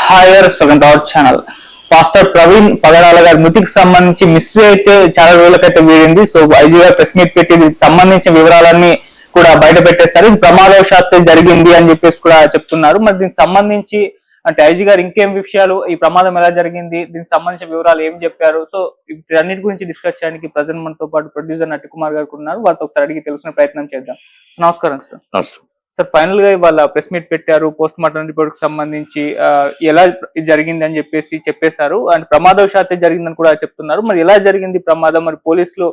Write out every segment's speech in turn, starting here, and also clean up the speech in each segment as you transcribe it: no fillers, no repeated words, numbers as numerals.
హాయర్స్ our channel. Pastor Praveen పగడాల గారి మృతికి సంబంధించి మిస్టరీ అయితే చాలా రోజులకైతే వీడింది. సో ఐజీ గారు ప్రెస్ మీట్ పెట్టి దీనికి సంబంధించిన వివరాలన్నీ కూడా బయట పెట్టేస్తారు. ఇది ప్రమాదవశాత్తు జరిగింది అని చెప్పేసి కూడా చెప్తున్నారు. మరి దీనికి సంబంధించి అంటే ఐజీ గారు ఇంకేం విషయాలు, ఈ ప్రమాదం ఎలా జరిగింది, దీనికి సంబంధించిన వివరాలు ఏం చెప్పారు, సో వీటన్నిటి గురించి డిస్కస్ చేయడానికి ప్రజెంట్ మనతో పాటు ప్రొడ్యూసర్ నటి కుమార్ గారు ఉన్నారు. వారితో ఒకసారి అడిగి తెలుసుకునే ప్రయత్నం చేద్దాం. నమస్కారం సార్. సార్, ఫైనల్ గా ఇవాళ ప్రెస్ మీట్ పెట్టారు. పోస్ట్ మార్టం రిపోర్ట్ కి సంబంధించి ఎలా జరిగింది అని చెప్పేశారు. అండ్ ప్రమాదవశాత్తు జరిగిందని కూడా చెప్తున్నారు. మరి ఎలా జరిగింది ప్రమాదం, మరి పోలీసులు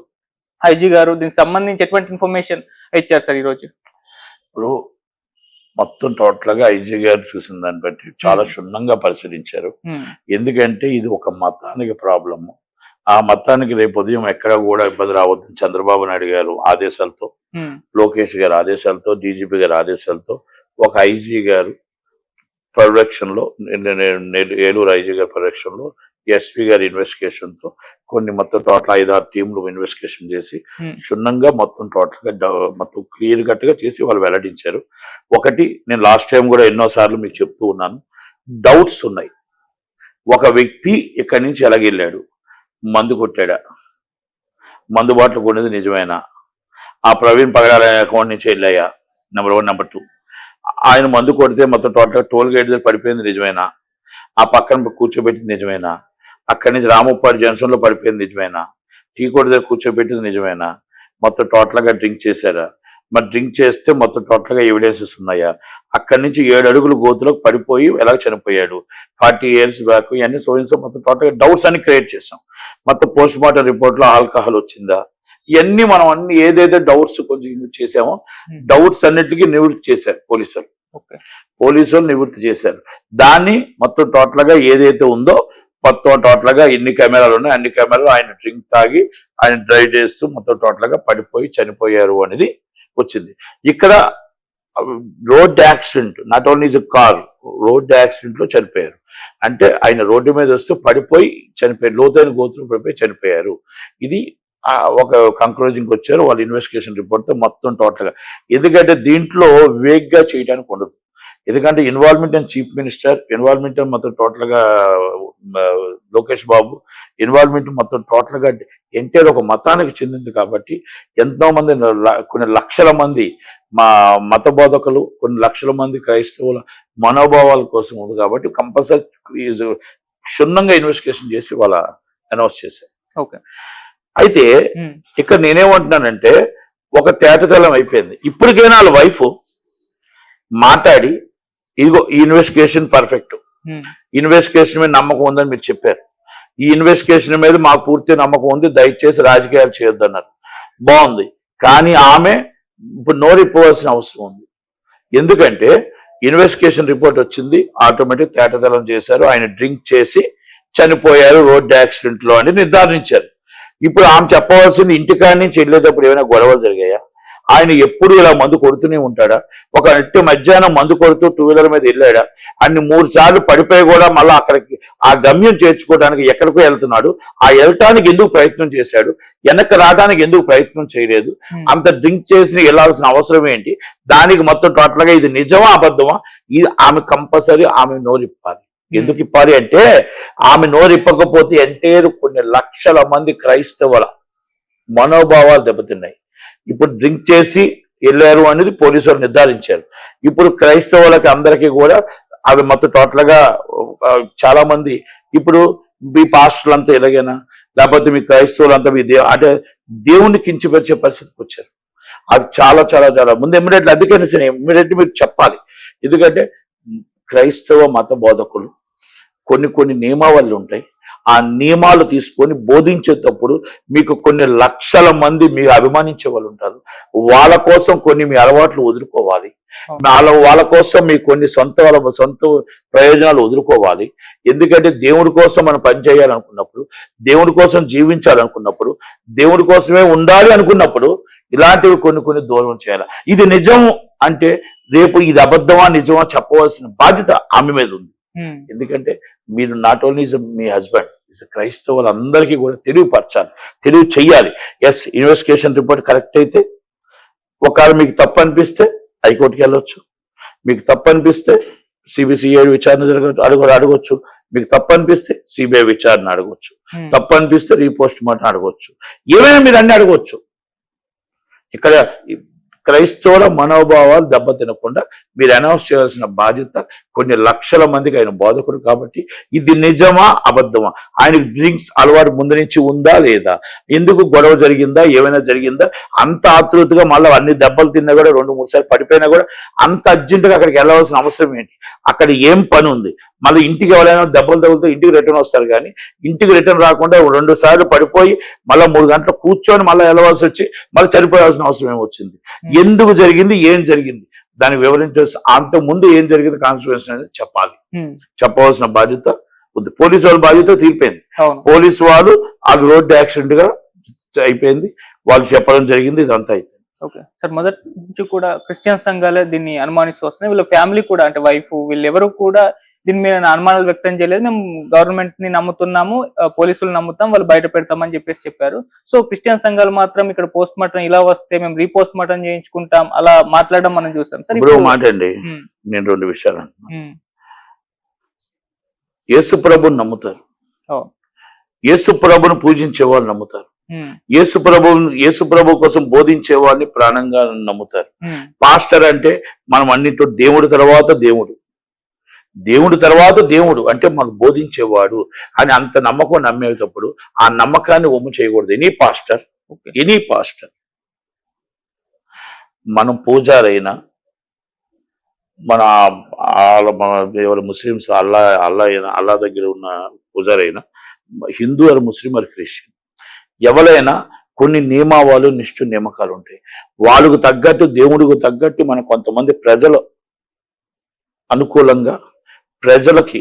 ఐజీ గారు దీనికి సంబంధించి ఎటువంటి ఇన్ఫర్మేషన్ ఇచ్చారు సార్ ఈ రోజు? ఇప్పుడు మొత్తం టోటల్ గా ఐజీ గారు చూసిన దాన్ని బట్టి చాలా క్షుణ్ణంగా పరిశీలించారు. ఎందుకంటే ఇది ఒక మతానికి ప్రాబ్లము. ఆ మతానికి రేపు ఉదయం ఎక్కడ కూడా ఇబ్బంది రావద్దని చంద్రబాబు నాయుడు గారు ఆదేశాలతో, లోకేష్ గారి ఆదేశాలతో, డీజీపీ గారి ఆదేశాలతో ఒక ఐజీ గారు పర్యవేక్షణ లో, ఏలూరు ఐజీ గారి పర్యవేక్షణ లో, ఎస్పీ గారి ఇన్వెస్టిగేషన్ తో కొన్ని మొత్తం టోటల్ 5-6 టీంలు ఇన్వెస్టిగేషన్ చేసి క్షుణ్ణంగా మొత్తం టోటల్ గా మొత్తం క్లియర్ కట్ గా చేసి వాళ్ళు వెల్లడించారు. ఒకటి, నేను లాస్ట్ టైం కూడా ఎన్నోసార్లు మీకు చెప్తూ ఉన్నాను, డౌట్స్ ఉన్నాయి. ఒక వ్యక్తి ఇక్కడి నుంచి ఎలాగెళ్ళాడు, మందు కొట్టాడా, మందు బాటలు కొనేది నిజమేనా, ఆ ప్రవీణ్ పగడాల అకౌంట్ నుంచి వెళ్ళాయా, నెంబర్ 1. నెంబర్ 2, ఆయన మందు కొడితే మొత్తం టోటల్ టోల్ గేట్ దగ్గర పడిపోయింది నిజమేనా, ఆ పక్కన కూర్చోబెట్టింది నిజమేనా, అక్కడి నుంచి రాముప్పాడు జంక్షన్ లో పడిపోయింది నిజమేనా, టీ కోటి దగ్గర కూర్చోబెట్టింది నిజమేనా, మొత్తం టోటల్ గా డ్రింక్ చేశారా, మరి డ్రింక్ చేస్తే మొత్తం టోటల్ గా ఎవిడెన్సెస్ ఉన్నాయా, అక్కడి నుంచి 7 అడుగులు గోతులకు పడిపోయి ఎలా చనిపోయాడు, 40 years బ్యాక్, ఇవన్నీ సోయిన్సో మొత్తం టోటల్ గా డౌట్స్ అన్ని క్రియేట్ చేసాం. మొత్తం పోస్ట్ మార్టం రిపోర్ట్ లో ఆల్కహాల్ వచ్చిందా, ఇవన్నీ మనం అన్ని ఏదైతే డౌట్స్ కొంచెం చేసామో డౌట్స్ అన్నిటికీ నివృత్తి చేశారు పోలీసులు నివృత్తి చేశారు. దాన్ని మొత్తం టోటల్ గా ఏదైతే ఉందో మొత్తం టోటల్ గా ఎన్ని కెమెరాలు ఉన్నాయి అన్ని కెమెరాలు ఆయన డ్రింక్ తాగి ఆయన డ్రైవ్ చేస్తూ మొత్తం టోటల్ గా పడిపోయి చనిపోయారు అనేది వచ్చింది. ఇక్కడ road accident, not only is car, road accident లో చనిపోయారు. అంటే ఆయన రోడ్డు మీద వస్తూ పడిపోయి చనిపోయారు, లోతైన గోతులు పడిపోయి చనిపోయారు. ఇది ఒక కంక్లూజన్కి వచ్చారు వాళ్ళ ఇన్వెస్టిగేషన్ రిపోర్ట్ తో మొత్తం టోటల్ గా. ఎందుకంటే దీంట్లో వేగ్గా చేయడానికి ఉండదు. ఎందుకంటే involvement and chief minister involvement మొత్తం టోటల్ గా లోకేష్ బాబు ఇన్వాల్వ్మెంట్ మొత్తం టోటల్ గా ఎన్టీఆర్ ఒక మతానికి చెందింది కాబట్టి ఎంతో మంది, కొన్ని లక్షల మంది మా మత బోధకులు, కొన్ని లక్షల మంది క్రైస్తవుల మనోభావాల కోసం ఉంది కాబట్టి కంపల్సరీ క్షుణ్ణంగా ఇన్వెస్టిగేషన్ చేసి వాళ్ళ అనౌన్స్ చేశారు. ఓకే, అయితే ఇక్కడ నేనేమంటున్నానంటే ఒక తేటతెల్లం అయిపోయింది. ఇప్పటికైనా వాళ్ళ వైఫ్ మాట్లాడి ఇదిగో ఈ ఇన్వెస్టిగేషన్ పర్ఫెక్ట్, ఇన్వెస్టిగేషన్ మీద నమ్మకం ఉందని మీరు చెప్పారు, ఈ ఇన్వెస్టిగేషన్ మీద మాకు పూర్తి నమ్మకం ఉంది, దయచేసి రాజకీయాలు చేయొద్దన్నారు. బాగుంది, కానీ ఆమె ఇప్పుడు నోరిపోవాల్సిన అవసరం ఉంది. ఎందుకంటే ఇన్వెస్టిగేషన్ రిపోర్ట్ వచ్చింది, ఆటోమేటిక్ తేటతెల్లం చేశారు, ఆయన డ్రింక్ చేసి చనిపోయారు రోడ్డు యాక్సిడెంట్ లో అని నిర్ధారించారు. ఇప్పుడు ఆమె చెప్పవలసింది, ఇంటికాడి నుంచి వెళ్ళేటప్పుడు ఏమైనా గొడవలు జరిగాయా, ఆయన ఎప్పుడు ఇలా మందు కొడుతూనే ఉంటాడా, ఒక నిత్య మధ్యాహ్నం మందు కొడుతూ 2-wheeler మీద వెళ్ళాడా, అన్ని 3 సార్లు పడిపోయి కూడా మళ్ళీ అక్కడికి ఆ గమ్యం చేర్చుకోవడానికి ఎక్కడికో వెళ్తున్నాడు, ఆ వెళ్ళటానికి ఎందుకు ప్రయత్నం చేశాడు, వెనక్కి రావడానికి ఎందుకు ప్రయత్నం చేయలేదు, అంత డ్రింక్ చేసి వెళ్ళాల్సిన అవసరం ఏంటి, దానికి మొత్తం టోటల్ గా ఇది నిజమా అబద్ధమా, ఇది ఆమె కంపల్సరీ ఆమె నోరిప్పాలి. ఎందుకు ఇప్పాలి అంటే ఆమె నోరిప్పకపోతే ఎంటేరు కొన్ని లక్షల మంది క్రైస్తవుల మనోభావాలు దెబ్బతిన్నాయి. ఇప్పుడు డ్రింక్ చేసి వెళ్ళారు అనేది పోలీసులు నిర్ధారించారు. ఇప్పుడు క్రైస్తవులకి అందరికీ కూడా అవి మొత్తం టోటల్ గా చాలా మంది ఇప్పుడు మీ పాస్టర్లు అంతా ఎలాగైనా, లేకపోతే మీ క్రైస్తవులు అంతా మీ అంటే దేవుణ్ణి కించపరిచే పరిస్థితికి వచ్చారు. అది చాలా చాలా చాలా ముందు ఇమ్మీడియట్లీ, అందుకని సరే ఇమ్మీడియట్లీ మీరు చెప్పాలి. ఎందుకంటే క్రైస్తవ మత బోధకులు కొన్ని నియమావళులు ఉంటాయి, ఆ నియమాలు తీసుకొని బోధించేటప్పుడు మీకు కొన్ని లక్షల మంది మీరు అభిమానించే వాళ్ళు ఉంటారు. వాళ్ళ కోసం కొన్ని మీ అలవాట్లు వదులుకోవాలి, వాళ్ళ కోసం మీకు కొన్ని సొంత ప్రయోజనాలు వదులుకోవాలి. ఎందుకంటే దేవుడి కోసం మనం పనిచేయాలనుకున్నప్పుడు, దేవుడి కోసం జీవించాలనుకున్నప్పుడు, దేవుడి కోసమే ఉండాలి అనుకున్నప్పుడు ఇలాంటివి కొన్ని దూరం చేయాలి. ఇది నిజం అంటే రేపు ఇది అబద్ధమా నిజమా చెప్పవలసిన బాధ్యత ఆమె మీద ఉంది. ఎందుకంటే మీరు నాట్ ఓన్లీ మీ హస్బెండ్, క్రైస్తవులందరికీ కూడా తెలివి చెయ్యాలి. ఎస్, ఇన్వెస్టిగేషన్ రిపోర్ట్ కరెక్ట్ అయితే ఒకవేళ మీకు తప్పు అనిపిస్తే హైకోర్టుకి వెళ్ళొచ్చు, మీకు తప్పు అనిపిస్తే సిబిసిఐడి విచారణ అడగొచ్చు. మీకు తప్పు అనిపిస్తే సిబిఐ విచారణ అడగొచ్చు. తప్పు అనిపిస్తే రీపోస్ట్ మార్టం అడగొచ్చు. ఏమైనా మీరు అన్ని అడగొచ్చు. ఇక్కడ క్రైస్తవుల మనోభావాలు దెబ్బతినకుండా మీరు అనౌన్స్ చేయాల్సిన బాధ్యత కొన్ని లక్షల మందికి. ఆయన బోధకుడు కాబట్టి ఇది నిజమా అబద్ధమా, ఆయనకు డ్రింక్స్ అలవాటు ముందు నుంచి ఉందా లేదా, ఎందుకు గొడవ జరిగిందా, ఏమైనా జరిగిందా, అంత ఆతృతగా మళ్ళీ అన్ని దెబ్బలు తిన్నా కూడా 2-3 సార్లు పడిపోయినా కూడా అంత అర్జెంటుగా అక్కడికి వెళ్ళవలసిన అవసరం ఏంటి? అక్కడ ఏం పని ఉంది? మళ్ళీ ఇంటికి ఎవరైనా దెబ్బలు తగులుతూ ఇంటికి రిటర్న్ వస్తారు, కానీ ఇంటికి రిటర్న్ రాకుండా 2 సార్లు పడిపోయి మళ్ళీ 3 గంటలు కూర్చొని మళ్ళీ వెళ్ళవలసి వచ్చి మళ్ళీ చనిపోవాల్సిన అవసరం ఏమొచ్చింది? ఎందుకు జరిగింది, ఏం జరిగింది దాన్ని వివరించాల్సి, అంత ముందు ఏం జరిగింది కాన్సిక్వెన్స్ అనేది చెప్పాలి. చెప్పవలసిన బాధ్యత ఉంది. పోలీసు వాళ్ళ బాధ్యత తీరిపోయింది. పోలీసు వాళ్ళు అది రోడ్డు యాక్సిడెంట్ గా అయిపోయింది, వాళ్ళు చెప్పడం జరిగింది, ఇదంతా అయిపోయింది. ఓకే సార్, మొదటి నుంచి కూడా క్రిస్టియన్ సంఘాలే దీన్ని అనుమానిస్తూ వస్తున్నాయి. వీళ్ళ ఫ్యామిలీ కూడా, అంటే వైఫ్, వీళ్ళు ఎవరు కూడా దీని మీద అనుమానాలు వ్యక్తం చేయలేదు. మేము గవర్నమెంట్ ని నమ్ముతున్నాము, పోలీసులు నమ్ముతాం, వాళ్ళు బయట పెడతామని చెప్పారు. సో క్రిస్టియన్ సంఘాలు మాత్రం ఇక్కడ పోస్ట్ మార్టం ఇలా వస్తే మేము రీపోస్ట్ మార్టం చేయించుకుంటాం అలా మాట్లాడడం మనం చూసాం సార్. ఇప్పుడు మాట అండి, నేను 2 విషయాలు అంటున్నాను. యేసు ప్రభుని నమ్ముతారు, యేసు ప్రభుని పూజించే వాళ్ళు నమ్ముతారు, యేసు ప్రభు కోసం బోధించే వాళ్ళని ప్రాణంగా నమ్ముతారు. పాస్టర్ అంటే మనం అన్నింటి దేవుడి తర్వాత దేవుడు అంటే మాకు బోధించేవాడు అని అంత నమ్మకం నమ్మేటప్పుడు ఆ నమ్మకాన్ని ఒమ్ము చేయకూడదు. ఎనీ పాస్టర్ మనం పూజారైనా, మన ఎవరు ముస్లిమ్స్ అల్లా దగ్గర ఉన్న పూజారైనా, Hindu or Muslim or Christian, ఎవరైనా కొన్ని నియమాలు నియమకాలు ఉంటాయి. వాళ్ళకు తగ్గట్టు, దేవుడికి తగ్గట్టు మన కొంతమంది ప్రజలు అనుకూలంగా, ప్రజలకి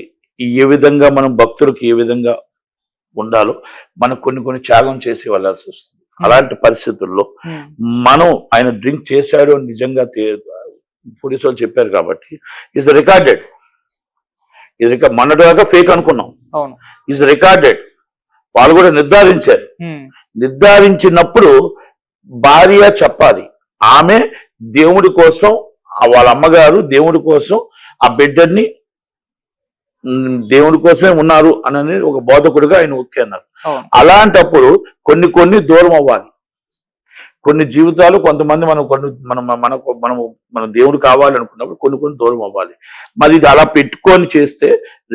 ఏ విధంగా మనం భక్తులకి ఏ విధంగా ఉండాలో మనం కొన్ని త్యాగం చేసి వెళ్ళాల్సి వస్తుంది. అలాంటి పరిస్థితుల్లో మనం ఆయన డ్రింక్ చేశాడు అని నిజంగా పోలీసు వాళ్ళు చెప్పారు కాబట్టి ఇస్ రికార్డెడ్. మొన్నటిదాకా ఫేక్ అనుకున్నాం, ఇస్ రికార్డెడ్. వాళ్ళు కూడా నిర్ధారించారు. నిర్ధారించినప్పుడు భార్య చెప్పాలి, ఆమె దేవుడి కోసం, వాళ్ళ అమ్మగారు దేవుడి కోసం ఆ బిడ్డని దేవుడి కోసమే ఉన్నారు అని ఒక బోధకుడిగా ఆయన ఓకే అన్నారు. అలాంటప్పుడు కొన్ని దూరం అవ్వాలి. కొన్ని జీవితాలు, కొంతమంది మన దేవుడు కావాలనుకున్నప్పుడు కొన్ని దూరం అవ్వాలి. మరి ఇది అలా పెట్టుకొని చేస్తే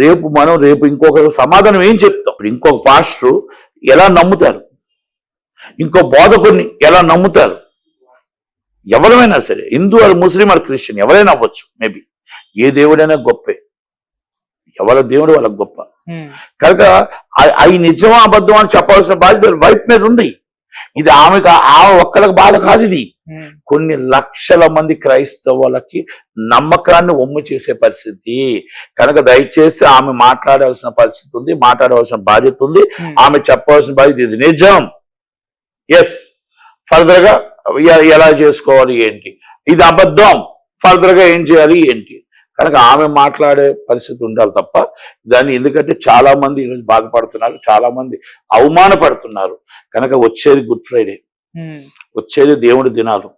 రేపు ఇంకొక సమాధానం ఏం చెప్తాం? ఇంకొక పాస్టరు ఎలా నమ్ముతారు? ఇంకో బోధకుడిని ఎలా నమ్ముతారు? ఎవరైనా సరే, Hindu or Muslim or Christian ఎవరైనా అవ్వచ్చు. మేబీ ఏ దేవుడైనా గొప్పే, ఎవరి దేవుడు వాళ్ళకి గొప్ప. కనుక అవి నిజమా అబద్ధం అని చెప్పాల్సిన బాధ్యత వైఫ్ మీద ఉంది. ఇది ఆమె ఒక్కరికి బాధ కాదు, ఇది కొన్ని లక్షల మంది క్రైస్తవులకి నమ్మకాన్ని ఒమ్ము చేసే పరిస్థితి. కనుక దయచేసి ఆమె మాట్లాడాల్సిన పరిస్థితి ఉంది, మాట్లాడవలసిన బాధ్యత ఉంది. ఆమె చెప్పవలసిన బాధ్యత ఇది నిజం, ఎస్, ఫర్దర్ గా ఎలా చేసుకోవాలి ఏంటి, ఇది అబద్ధం, ఫర్దర్ గా ఏం చేయాలి ఏంటి. కనుక ఆమె మాట్లాడే పరిస్థితి ఉండాలి తప్ప దాన్ని, ఎందుకంటే చాలా మంది ఈరోజు బాధపడుతున్నారు, చాలా మంది అవమానపడుతున్నారు. కనుక వచ్చేది గుడ్ ఫ్రైడే, వచ్చేది దేవుడి దినాలు.